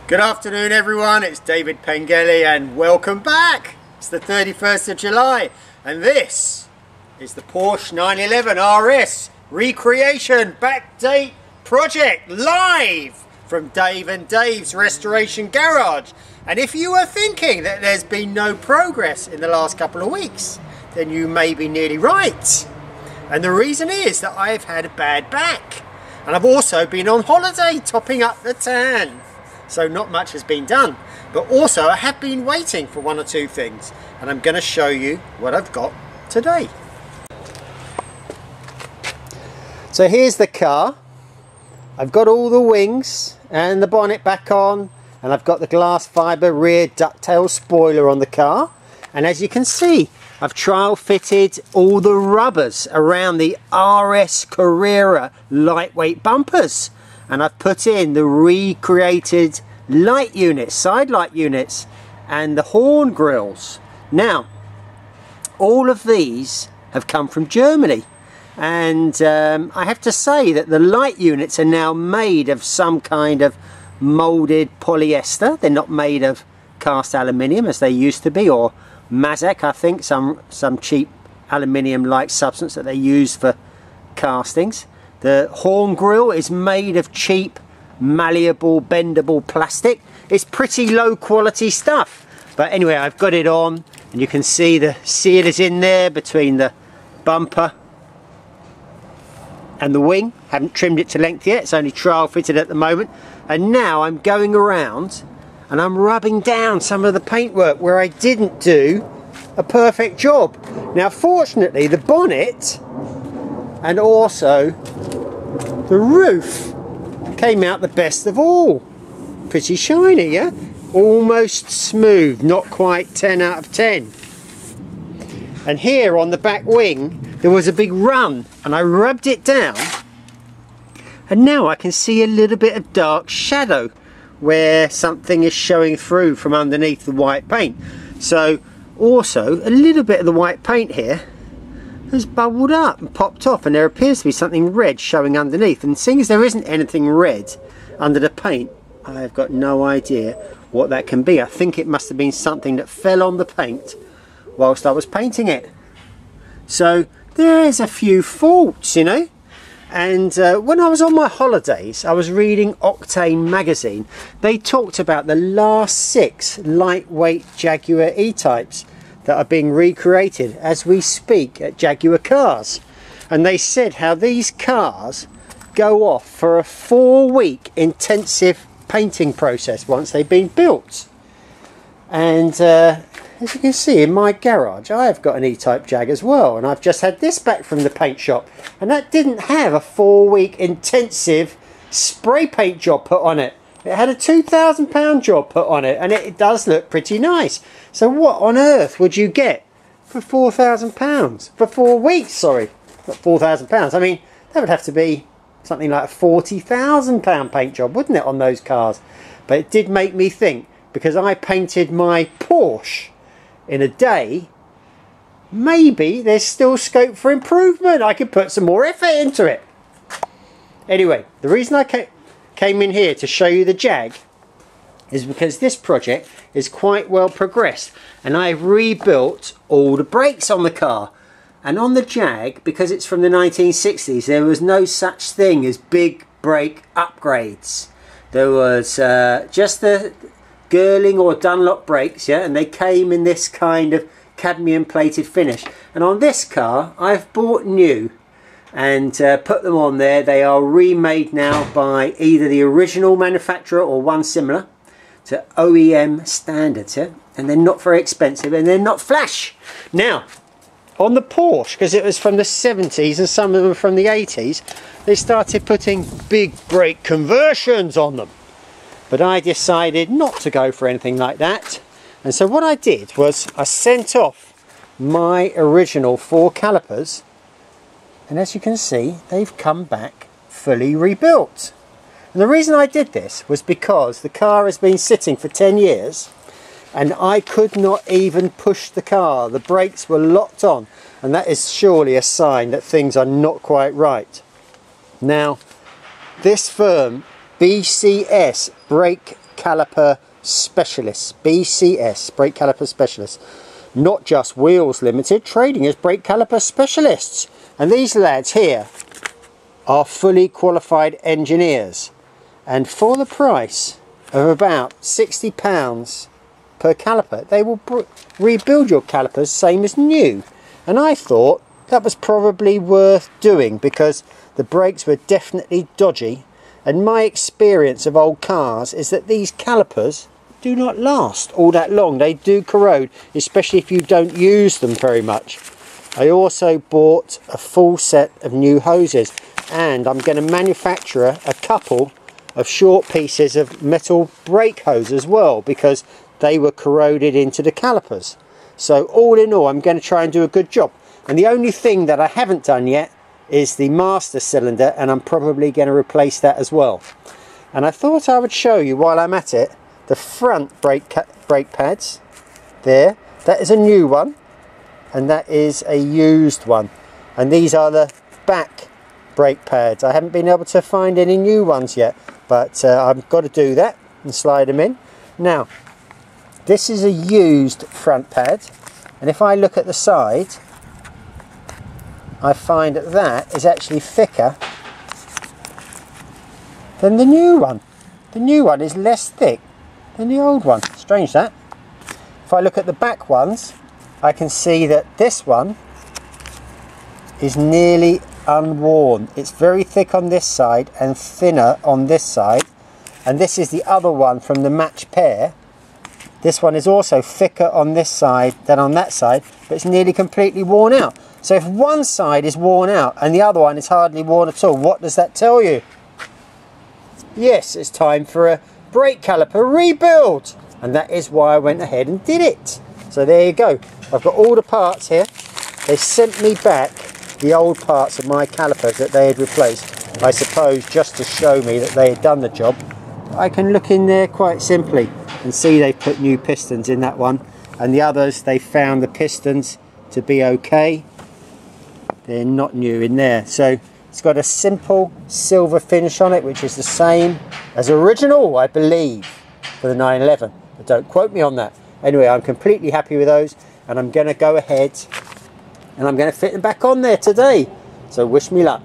Good afternoon everyone, it's David Pengilly and welcome back. It's the 31st of July and this is the Porsche 911 RS recreation backdate project live from Dave and Dave's restoration garage. And if you are thinking that there's been no progress in the last couple of weeks, then you may be nearly right. And the reason is that I've had a bad back and I've also been on holiday topping up the tan. So not much has been done, but also I have been waiting for one or two things and I'm going to show you what I've got today. So here's the car. I've got all the wings and the bonnet back on, and I've got the glass fibre rear ducktail spoiler on the car, and as you can see I've trial fitted all the rubbers around the RS Carrera lightweight bumpers. And I've put in the recreated light units, side light units, and the horn grills. Now, all of these have come from Germany, and I have to say that the light units are now made of some kind of moulded polyester. They're not made of cast aluminium as they used to be, or Mazak, I think, some cheap aluminium-like substance that they use for castings. The horn grille is made of cheap, malleable, bendable plastic. It's pretty low quality stuff. But anyway, I've got it on and you can see the seal is in there between the bumper and the wing. Haven't trimmed it to length yet, it's only trial fitted at the moment. And now I'm going around and I'm rubbing down some of the paintwork where I didn't do a perfect job. Now fortunately the bonnet and also the roof came out the best of all. Pretty shiny, yeah? Almost smooth, not quite 10 out of 10. And here on the back wing there was a big run and I rubbed it down and now I can see a little bit of dark shadow where something is showing through from underneath the white paint. So also a little bit of the white paint here has bubbled up and popped off, and there appears to be something red showing underneath, and seeing as there isn't anything red under the paint, I've got no idea what that can be. I think it must have been something that fell on the paint whilst I was painting it. So there's a few faults, you know. And when I was on my holidays I was reading Octane magazine. They talked about the last 6 lightweight Jaguar E-types that are being recreated as we speak at Jaguar Cars, and they said how these cars go off for a 4-week intensive painting process once they've been built. And as you can see in my garage I've got an E-type Jag as well, and I've just had this back from the paint shop, and that didn't have a 4-week intensive spray paint job put on it. It had a £2,000 job put on it, and it does look pretty nice. So what on earth would you get for £4,000? For 4 weeks, sorry. Not £4,000. I mean, that would have to be something like a £40,000 paint job, wouldn't it, on those cars? But it did make me think, because I painted my Porsche in a day, maybe there's still scope for improvement. I could put some more effort into it. Anyway, the reason I came in here to show you the Jag is because this project is quite well progressed, and I've rebuilt all the brakes on the car. And on the Jag, because it's from the 1960s, there was no such thing as big brake upgrades. There was just the Girling or Dunlop brakes, yeah, and they came in this kind of cadmium plated finish. And on this car I've bought new and put them on there. They are remade now by either the original manufacturer or one similar to OEM standards, yeah? And they're not very expensive and they're not flash. Now on the Porsche, because it was from the 70s and some of them from the 80s, they started putting big brake conversions on them, but I decided not to go for anything like that. And so what I did was I sent off my original 4 calipers, and as you can see they've come back fully rebuilt. And the reason I did this was because the car has been sitting for 10 years and I could not even push the car. The brakes were locked on, and that is surely a sign that things are not quite right. Now, this firm, BCS Brake Caliper Specialists, BCS, Brake Caliper Specialists. Not Just Wheels Limited, trading as brake caliper specialists. And these lads here are fully qualified engineers. And for the price of about £60 per caliper, they will rebuild your calipers same as new. And I thought that was probably worth doing because the brakes were definitely dodgy. And my experience of old cars is that these calipers do not last all that long. They do corrode, especially if you don't use them very much. I also bought a full set of new hoses, and I'm going to manufacture a couple of short pieces of metal brake hose as well, because they were corroded into the calipers. So all in all, I'm going to try and do a good job. And the only thing that I haven't done yet is the master cylinder, and I'm probably going to replace that as well. And I thought I would show you while I'm at it the front brake pads there. That is a new one, and that is a used one. And these are the back brake pads. I haven't been able to find any new ones yet, but I've got to do that and slide them in. Now, this is a used front pad, and if I look at the side, I find that that is actually thicker than the new one. The new one is less thick than the old one. Strange that. If I look at the back ones, I can see that this one is nearly unworn. It's very thick on this side and thinner on this side. And this is the other one from the match pair. This one is also thicker on this side than on that side, but it's nearly completely worn out. So if one side is worn out and the other one is hardly worn at all, what does that tell you? Yes, it's time for a brake caliper rebuild, and that is why I went ahead and did it. So there you go. I've got all the parts here. They sent me back the old parts of my calipers that they had replaced, I suppose just to show me that they had done the job. I can look in there quite simply and see they've put new pistons in that one, and the others they found the pistons to be okay. They're not new in there. So it's got a simple silver finish on it, which is the same as original, I believe, for the 911. But don't quote me on that. Anyway, I'm completely happy with those, and I'm going to go ahead and I'm going to fit them back on there today. So wish me luck.